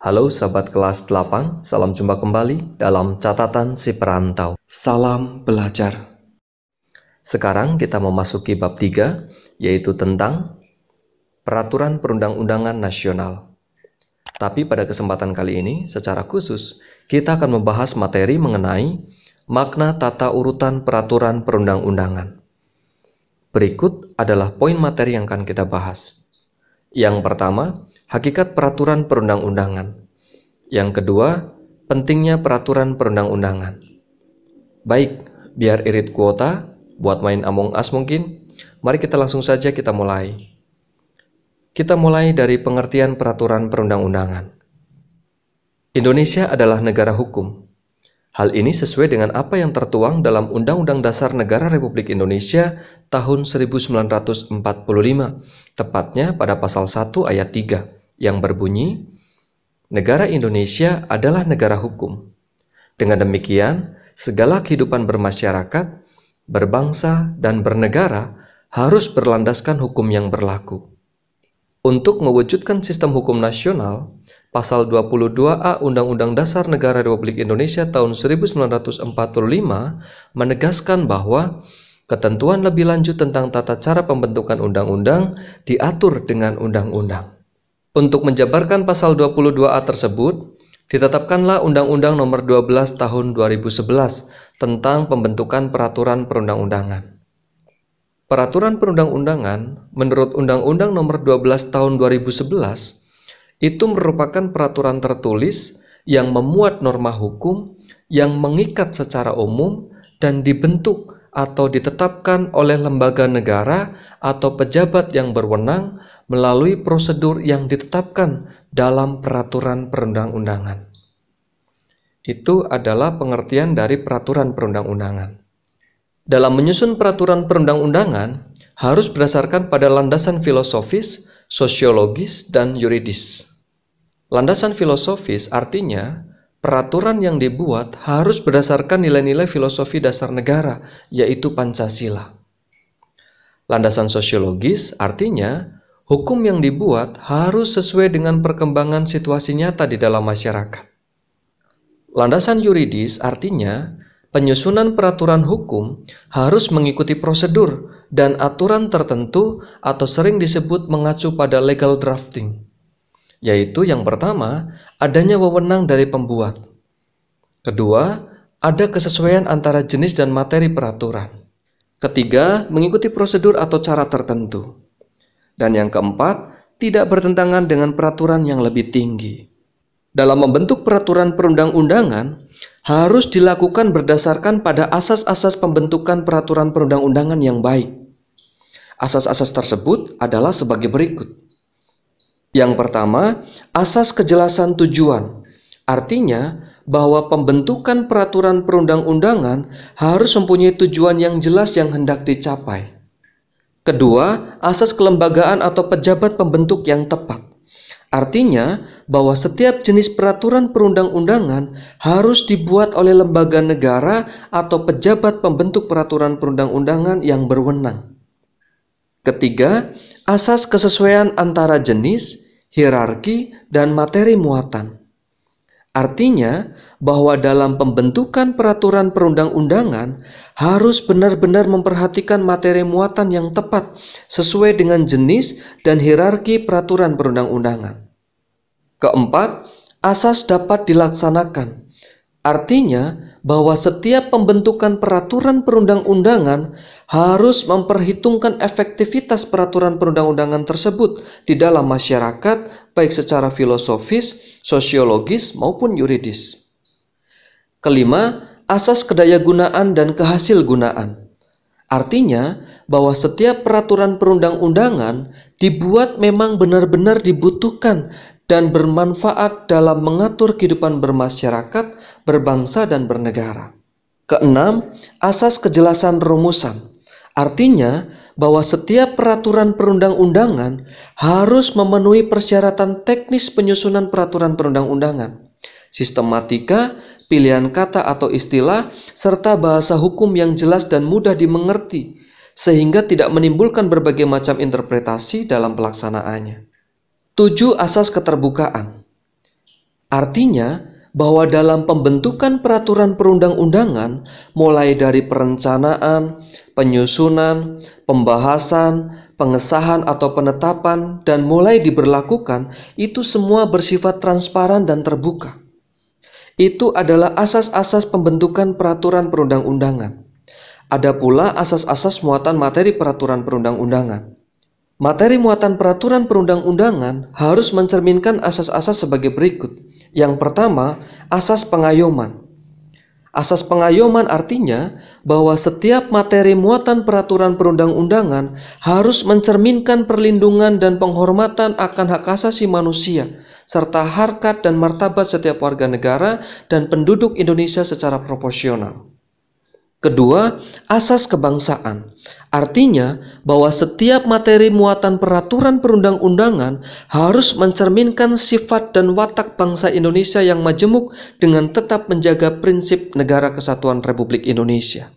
Halo sahabat kelas 8, salam jumpa kembali dalam catatan si perantau. Salam belajar. Sekarang kita memasuki bab 3, yaitu tentang Peraturan Perundang-undangan Nasional. Tapi pada kesempatan kali ini, secara khusus, kita akan membahas materi mengenai makna tata urutan peraturan perundang-undangan. Berikut adalah poin materi yang akan kita bahas. Yang pertama, hakikat peraturan perundang-undangan. Yang kedua, pentingnya peraturan perundang-undangan. Baik, biar irit kuota, buat main Among Us mungkin, mari kita langsung saja kita mulai. Kita mulai dari pengertian peraturan perundang-undangan. Indonesia adalah negara hukum. Hal ini sesuai dengan apa yang tertuang dalam Undang-Undang Dasar Negara Republik Indonesia tahun 1945, tepatnya pada pasal 1 ayat 3, yang berbunyi, Negara Indonesia adalah negara hukum. Dengan demikian, segala kehidupan bermasyarakat, berbangsa, dan bernegara harus berlandaskan hukum yang berlaku. Untuk mewujudkan sistem hukum nasional, Pasal 22A Undang-Undang Dasar Negara Republik Indonesia tahun 1945 menegaskan bahwa ketentuan lebih lanjut tentang tata cara pembentukan undang-undang diatur dengan undang-undang. Untuk menjabarkan pasal 22A tersebut, ditetapkanlah Undang-Undang Nomor 12 Tahun 2011 tentang pembentukan peraturan perundang-undangan. Peraturan perundang-undangan menurut Undang-Undang Nomor 12 Tahun 2011 itu merupakan peraturan tertulis yang memuat norma hukum yang mengikat secara umum dan dibentuk atau ditetapkan oleh lembaga negara atau pejabat yang berwenang melalui prosedur yang ditetapkan dalam peraturan perundang-undangan. Itu adalah pengertian dari peraturan perundang-undangan. Dalam menyusun peraturan perundang-undangan harus berdasarkan pada landasan filosofis, sosiologis, dan yuridis. Landasan filosofis artinya peraturan yang dibuat harus berdasarkan nilai-nilai filosofi dasar negara, yaitu Pancasila. Landasan sosiologis artinya hukum yang dibuat harus sesuai dengan perkembangan situasi nyata di dalam masyarakat. Landasan yuridis artinya penyusunan peraturan hukum harus mengikuti prosedur dan aturan tertentu atau sering disebut mengacu pada legal drafting, yaitu yang pertama, adanya wewenang dari pembuat. Kedua, ada kesesuaian antara jenis dan materi peraturan. Ketiga, mengikuti prosedur atau cara tertentu. Dan yang keempat, tidak bertentangan dengan peraturan yang lebih tinggi. Dalam membentuk peraturan perundang-undangan, harus dilakukan berdasarkan pada asas-asas pembentukan peraturan perundang-undangan yang baik. Asas-asas tersebut adalah sebagai berikut. Yang pertama, asas kejelasan tujuan. Artinya bahwa pembentukan peraturan perundang-undangan harus mempunyai tujuan yang jelas yang hendak dicapai. Kedua, asas kelembagaan atau pejabat pembentuk yang tepat. Artinya bahwa setiap jenis peraturan perundang-undangan harus dibuat oleh lembaga negara atau pejabat pembentuk peraturan perundang-undangan yang berwenang. Ketiga, asas kesesuaian antara jenis, hierarki, dan materi muatan. Artinya bahwa dalam pembentukan peraturan perundang-undangan harus benar-benar memperhatikan materi muatan yang tepat sesuai dengan jenis dan hierarki peraturan perundang-undangan. Keempat, asas dapat dilaksanakan. Artinya bahwa setiap pembentukan peraturan perundang-undangan harus memperhitungkan efektivitas peraturan perundang-undangan tersebut di dalam masyarakat, baik secara filosofis, sosiologis, maupun yuridis. Kelima, asas kedayagunaan dan kehasilgunaan. Artinya bahwa setiap peraturan perundang-undangan dibuat memang benar-benar dibutuhkan dan bermanfaat dalam mengatur kehidupan bermasyarakat, berbangsa, dan bernegara. Keenam, asas kejelasan rumusan. Artinya bahwa setiap peraturan perundang-undangan harus memenuhi persyaratan teknis penyusunan peraturan perundang-undangan, sistematika, pilihan kata atau istilah, serta bahasa hukum yang jelas dan mudah dimengerti, sehingga tidak menimbulkan berbagai macam interpretasi dalam pelaksanaannya. 7. Asas keterbukaan. Artinya bahwa dalam pembentukan peraturan perundang-undangan, mulai dari perencanaan, penyusunan, pembahasan, pengesahan atau penetapan, dan mulai diberlakukan, itu semua bersifat transparan dan terbuka. Itu adalah asas-asas pembentukan peraturan perundang-undangan. Ada pula asas-asas muatan materi peraturan perundang-undangan. Materi muatan peraturan perundang-undangan harus mencerminkan asas-asas sebagai berikut. Yang pertama, asas pengayoman. Asas pengayoman artinya bahwa setiap materi muatan peraturan perundang-undangan harus mencerminkan perlindungan dan penghormatan akan hak asasi manusia, serta harkat dan martabat setiap warga negara dan penduduk Indonesia secara proporsional. Kedua, asas kebangsaan. Artinya bahwa setiap materi muatan peraturan perundang-undangan harus mencerminkan sifat dan watak bangsa Indonesia yang majemuk dengan tetap menjaga prinsip Negara Kesatuan Republik Indonesia.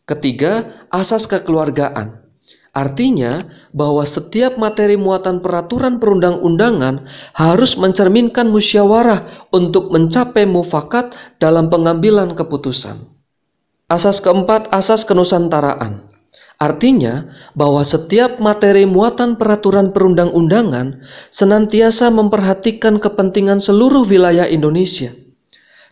Ketiga, asas kekeluargaan. Artinya bahwa setiap materi muatan peraturan perundang-undangan harus mencerminkan musyawarah untuk mencapai mufakat dalam pengambilan keputusan. Asas keempat, asas kenusantaraan. Artinya bahwa setiap materi muatan peraturan perundang-undangan senantiasa memperhatikan kepentingan seluruh wilayah Indonesia.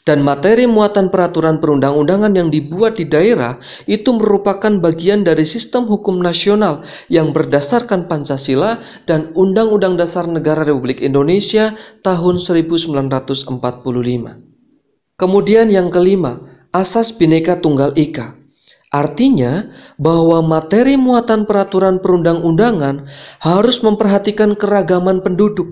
Dan materi muatan peraturan perundang-undangan yang dibuat di daerah itu merupakan bagian dari sistem hukum nasional yang berdasarkan Pancasila dan Undang-Undang Dasar Negara Republik Indonesia tahun 1945. Kemudian yang kelima, asas Bhinneka Tunggal Ika. Artinya bahwa materi muatan peraturan perundang-undangan harus memperhatikan keragaman penduduk,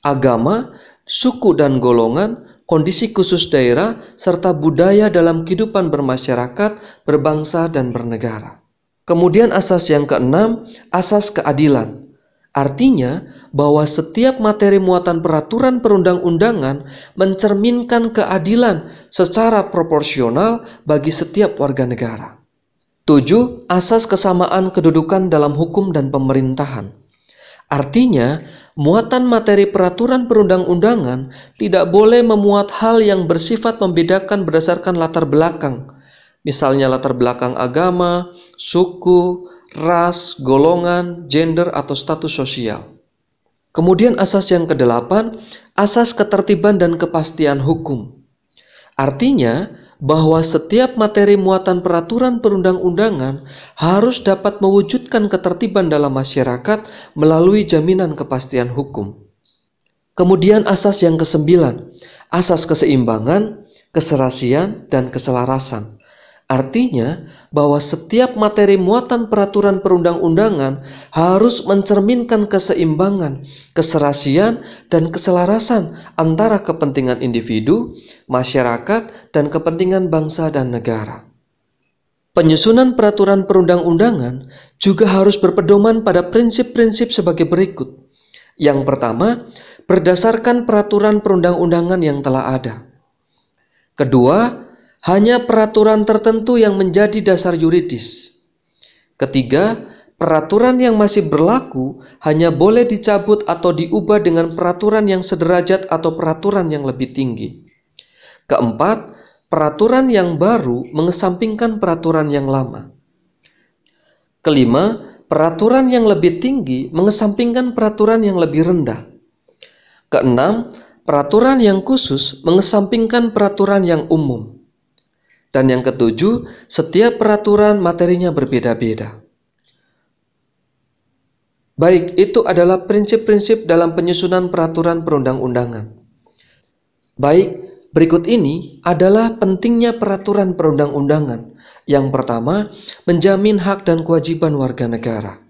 agama, suku dan golongan, kondisi khusus daerah, serta budaya dalam kehidupan bermasyarakat, berbangsa, dan bernegara. Kemudian asas yang keenam, asas keadilan. Artinya bahwa setiap materi muatan peraturan perundang-undangan mencerminkan keadilan secara proporsional bagi setiap warga negara. 7. Asas kesamaan kedudukan dalam hukum dan pemerintahan. Artinya, muatan materi peraturan perundang-undangan tidak boleh memuat hal yang bersifat membedakan berdasarkan latar belakang, misalnya latar belakang agama, suku, ras, golongan, gender, atau status sosial. Kemudian asas yang kedelapan, asas ketertiban dan kepastian hukum. Artinya bahwa setiap materi muatan peraturan perundang-undangan harus dapat mewujudkan ketertiban dalam masyarakat melalui jaminan kepastian hukum. Kemudian asas yang kesembilan, asas keseimbangan, keserasian, dan keselarasan. Artinya bahwa setiap materi muatan peraturan perundang-undangan harus mencerminkan keseimbangan, keserasian, dan keselarasan antara kepentingan individu, masyarakat, dan kepentingan bangsa dan negara. Penyusunan peraturan perundang-undangan juga harus berpedoman pada prinsip-prinsip sebagai berikut. Yang pertama, berdasarkan peraturan perundang-undangan yang telah ada. Kedua, hanya peraturan tertentu yang menjadi dasar yuridis. Ketiga, peraturan yang masih berlaku hanya boleh dicabut atau diubah dengan peraturan yang sederajat atau peraturan yang lebih tinggi. Keempat, peraturan yang baru mengesampingkan peraturan yang lama. Kelima, peraturan yang lebih tinggi mengesampingkan peraturan yang lebih rendah. Keenam, peraturan yang khusus mengesampingkan peraturan yang umum. Dan yang ketujuh, setiap peraturan materinya berbeda-beda. Baik, itu adalah prinsip-prinsip dalam penyusunan peraturan perundang-undangan. Baik, berikut ini adalah pentingnya peraturan perundang-undangan. Yang pertama, menjamin hak dan kewajiban warga negara.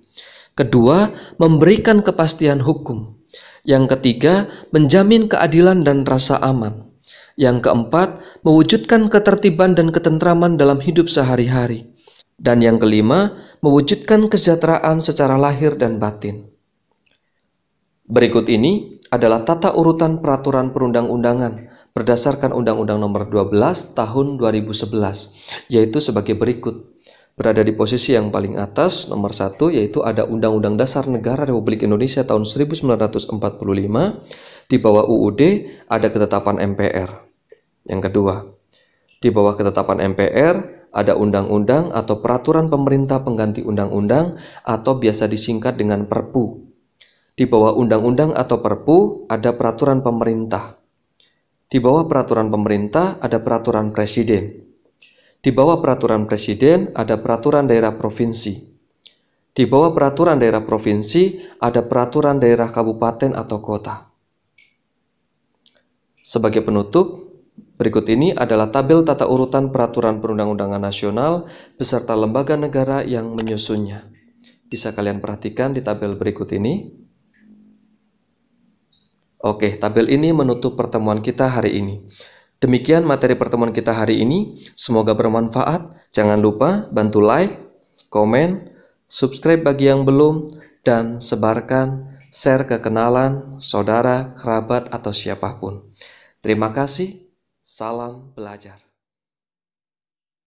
Kedua, memberikan kepastian hukum. Yang ketiga, menjamin keadilan dan rasa aman. Yang keempat, mewujudkan ketertiban dan ketentraman dalam hidup sehari-hari. Dan yang kelima, mewujudkan kesejahteraan secara lahir dan batin. Berikut ini adalah tata urutan peraturan perundang-undangan berdasarkan Undang-Undang Nomor 12 Tahun 2011, yaitu sebagai berikut. Berada di posisi yang paling atas, nomor 1, yaitu ada Undang-Undang Dasar Negara Republik Indonesia tahun 1945. Di bawah UUD ada ketetapan MPR. Yang kedua, di bawah ketetapan MPR ada undang-undang atau peraturan pemerintah pengganti undang-undang atau biasa disingkat dengan Perpu. Di bawah undang-undang atau Perpu ada peraturan pemerintah. Di bawah peraturan pemerintah ada peraturan presiden. Di bawah peraturan presiden ada peraturan daerah provinsi. Di bawah peraturan daerah provinsi ada peraturan daerah kabupaten atau kota. Sebagai penutup, berikut ini adalah tabel tata urutan peraturan perundang-undangan nasional beserta lembaga negara yang menyusunnya. Bisa kalian perhatikan di tabel berikut ini. Oke, tabel ini menutup pertemuan kita hari ini. Demikian materi pertemuan kita hari ini. Semoga bermanfaat. Jangan lupa bantu like, komen, subscribe bagi yang belum, dan sebarkan, share ke kenalan, saudara, kerabat, atau siapapun. Terima kasih. Salam belajar.